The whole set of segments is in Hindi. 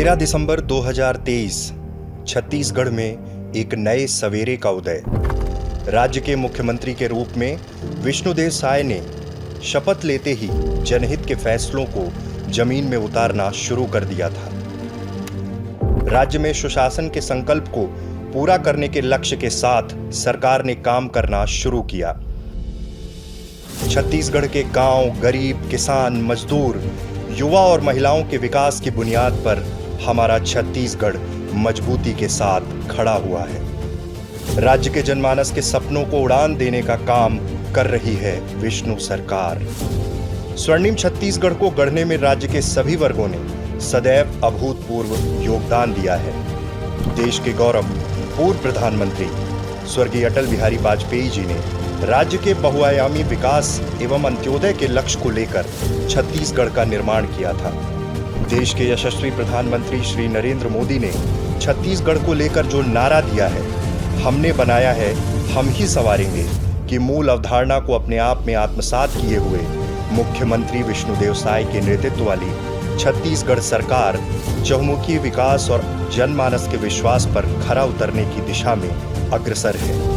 13 दिसंबर 2023 छत्तीसगढ़ में एक नए सवेरे का उदय। राज्य के मुख्यमंत्री के रूप में विष्णुदेव साय ने शपथ लेते ही जनहित के फैसलों को जमीन में उतारना शुरू कर दिया था। राज्य में सुशासन के संकल्प को पूरा करने के लक्ष्य के साथ सरकार ने काम करना शुरू किया। छत्तीसगढ़ के गांव, गरीब, किसान, मजदूर, युवा और महिलाओं के विकास की बुनियाद पर हमारा छत्तीसगढ़ मजबूती के साथ खड़ा हुआ है। राज्य के जनमानस के सपनों को उड़ान देने का काम कर रही है विष्णु सरकार। स्वर्णिम छत्तीसगढ़ को गढ़ने में राज्य के सभी वर्गों ने सदैव अभूतपूर्व योगदान दिया है। देश के गौरव पूर्व प्रधानमंत्री स्वर्गीय अटल बिहारी वाजपेयी जी ने राज्य के बहुआयामी विकास एवं अंत्योदय के लक्ष्य को लेकर छत्तीसगढ़ का निर्माण किया था। देश के यशस्वी प्रधानमंत्री श्री नरेंद्र मोदी ने छत्तीसगढ़ को लेकर जो नारा दिया है, हमने बनाया है, हम ही संवारेंगे, की मूल अवधारणा को अपने आप में आत्मसात किए हुए मुख्यमंत्री विष्णुदेव साय के नेतृत्व वाली छत्तीसगढ़ सरकार चहुमुखी विकास और जनमानस के विश्वास पर खरा उतरने की दिशा में अग्रसर है।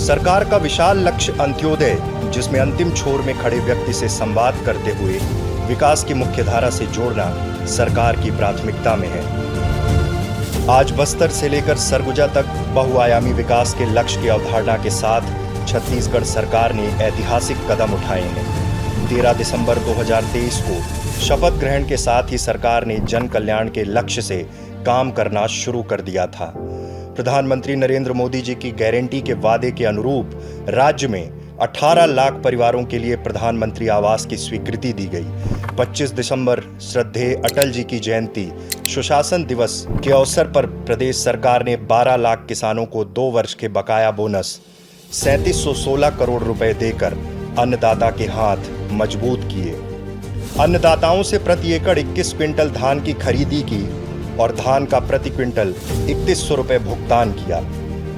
सरकार का विशाल लक्ष्य अंत्योदय, जिसमें अंतिम छोर में खड़े व्यक्ति से संवाद करते हुए विकास की मुख्य धारा से जोड़ना सरकार की प्राथमिकता में है। आज बस्तर से लेकर सरगुजा तक बहुआयामी विकास के लक्ष्य की अवधारणा के साथ छत्तीसगढ़ सरकार ने ऐतिहासिक कदम उठाए हैं। 13 दिसंबर 2023 को शपथ ग्रहण के साथ ही सरकार ने जन कल्याण के लक्ष्य से काम करना शुरू कर दिया था। प्रधानमंत्री नरेंद्र मोदी जी की गारंटी के वादे के अनुरूप राज्य में 18 लाख परिवारों के लिए प्रधानमंत्री आवास की स्वीकृति दी गई। 25 दिसंबर श्रद्धेय अटल जी की जयंती सुशासन दिवस के अवसर पर प्रदेश सरकार ने 12 लाख किसानों को 2 वर्ष के बकाया बोनस 3716 करोड़ रुपए देकर अन्नदाता के हाथ मजबूत किए। अन्नदाताओं से प्रति एकड़ 21 क्विंटल धान की खरीदी की और धान का प्रति क्विंटल 3100 रुपए भुगतान किया।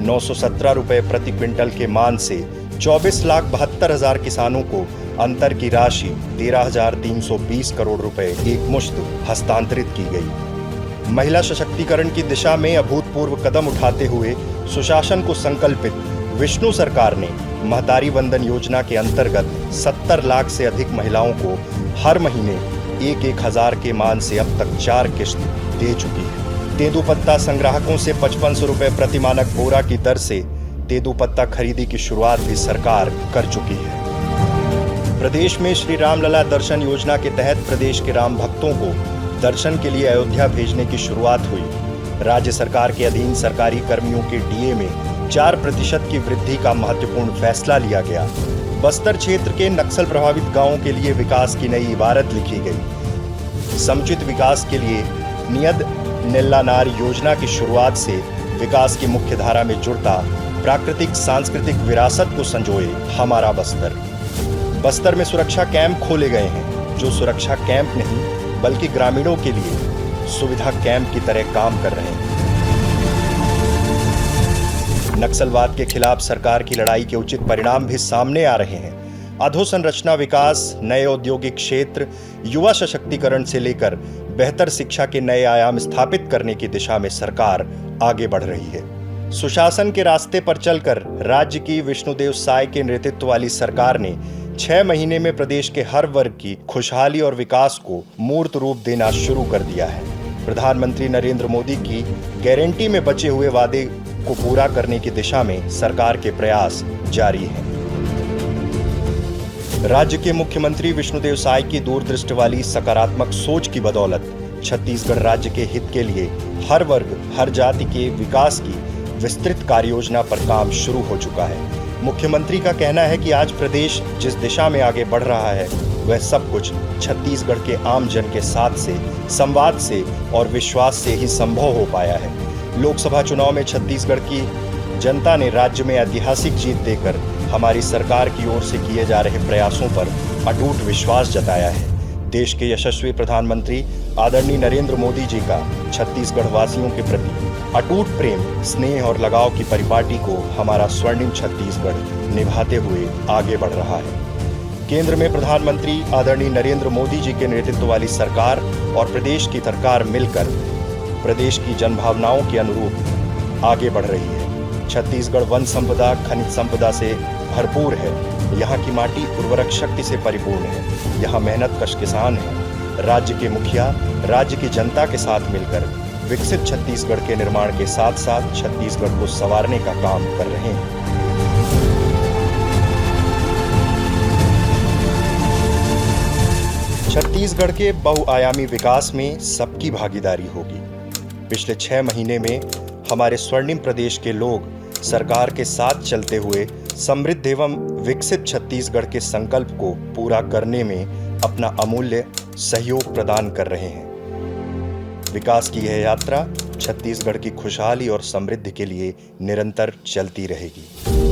917 रुपए प्रति क्विंटल के मान से 24,72,000 किसानों को अंतर की राशि 13,320 करोड़ रुपए एक मुश्त हस्तांतरित की गई। महिला सशक्तिकरण की दिशा में अभूतपूर्व कदम उठाते हुए सुशासन को संकल्पित विष्णु सरकार ने महतारी वंदन योजना के अंतर्गत 70 लाख से अधिक महिलाओं को हर महीने 1,000 के मान से अब तक 4 किश्त दे चुकी है। तेंदूपत्ता संग्राहकों से 5500 रुपए प्रति मानक बोरा की दर से तेंदूपत्ता खरीदी की शुरुआत भी सरकार कर चुकी है। प्रदेश में श्री रामलला दर्शन योजना के तहत प्रदेश के राम भक्तों को दर्शन के लिए अयोध्या भेजने की शुरुआत हुई। राज्य सरकार के अधीन सरकारी कर्मियों के डीए में 4% की वृद्धि का महत्वपूर्ण फैसला लिया गया। बस्तर क्षेत्र के नक्सल प्रभावित गांवों के लिए विकास की नई इबारत लिखी गई। समुचित विकास के लिए नियद नेल्लानार योजना की शुरुआत से विकास की मुख्य धारा में जुड़ता प्राकृतिक सांस्कृतिक विरासत को संजोए हमारा बस्तर। बस्तर में सुरक्षा कैंप खोले गए हैं, जो सुरक्षा कैंप नहीं बल्कि ग्रामीणों के लिए सुविधा कैंप की तरह काम कर रहे हैं। नक्सलवाद के खिलाफ सरकार की लड़ाई के उचित परिणाम भी सामने आ रहे हैं। अधोसंरचना विकास, नए औद्योगिक क्षेत्र, युवा सशक्तिकरण से लेकर बेहतर शिक्षा के नए आयाम स्थापित करने की दिशा में सरकार आगे बढ़ रही है। सुशासन के रास्ते पर चलकर राज्य की विष्णुदेव साय के नेतृत्व वाली सरकार ने 6 महीने में प्रदेश के हर वर्ग की खुशहाली और विकास को मूर्त रूप देना शुरू कर दिया है। प्रधानमंत्री नरेंद्र मोदी की गारंटी में बचे हुए वादे को पूरा करने की दिशा में सरकार के प्रयास जारी हैं। राज्य के मुख्यमंत्री विष्णुदेव साय की दूरदृष्टि वाली सकारात्मक सोच की बदौलत छत्तीसगढ़ राज्य के हित के लिए हर वर्ग, हर जाति के विकास की विस्तृत कार्ययोजना पर काम शुरू हो चुका है। मुख्यमंत्री का कहना है कि आज प्रदेश जिस दिशा में आगे बढ़ रहा है, वह सब कुछ छत्तीसगढ़ के आम जन के साथ से, संवाद से और विश्वास से ही संभव हो पाया है। लोकसभा चुनाव में छत्तीसगढ़ की जनता ने राज्य में ऐतिहासिक जीत देकर हमारी सरकार की ओर से किए जा रहे प्रयासों पर अटूट विश्वास जताया है। देश के यशस्वी प्रधानमंत्री आदरणीय नरेंद्र मोदी जी का छत्तीसगढ़ वासियों के प्रति अटूट प्रेम, स्नेह और लगाव की परिपाटी को हमारा स्वर्णिम छत्तीसगढ़ निभाते हुए आगे बढ़ रहा है। केंद्र में प्रधानमंत्री आदरणीय नरेंद्र मोदी जी के नेतृत्व वाली सरकार और प्रदेश की सरकार मिलकर प्रदेश की जनभावनाओं के अनुरूप आगे बढ़ रही है। छत्तीसगढ़ वन संपदा, खनिज संपदा से भरपूर है। यहाँ की माटी उर्वरक शक्ति से परिपूर्ण है। यहाँ मेहनतकश किसान हैं। राज्य के मुखिया राज्य की जनता के साथ मिलकर विकसित छत्तीसगढ़ के निर्माण के साथ साथ छत्तीसगढ़ को संवारने का काम कर रहे हैं। छत्तीसगढ़ के बहुआयामी विकास में सबकी भागीदारी होगी। पिछले 6 महीने में हमारे स्वर्णिम प्रदेश के लोग सरकार के साथ चलते हुए समृद्ध एवं विकसित छत्तीसगढ़ के संकल्प को पूरा करने में अपना अमूल्य सहयोग प्रदान कर रहे हैं। विकास की यह यात्रा छत्तीसगढ़ की खुशहाली और समृद्धि के लिए निरंतर चलती रहेगी।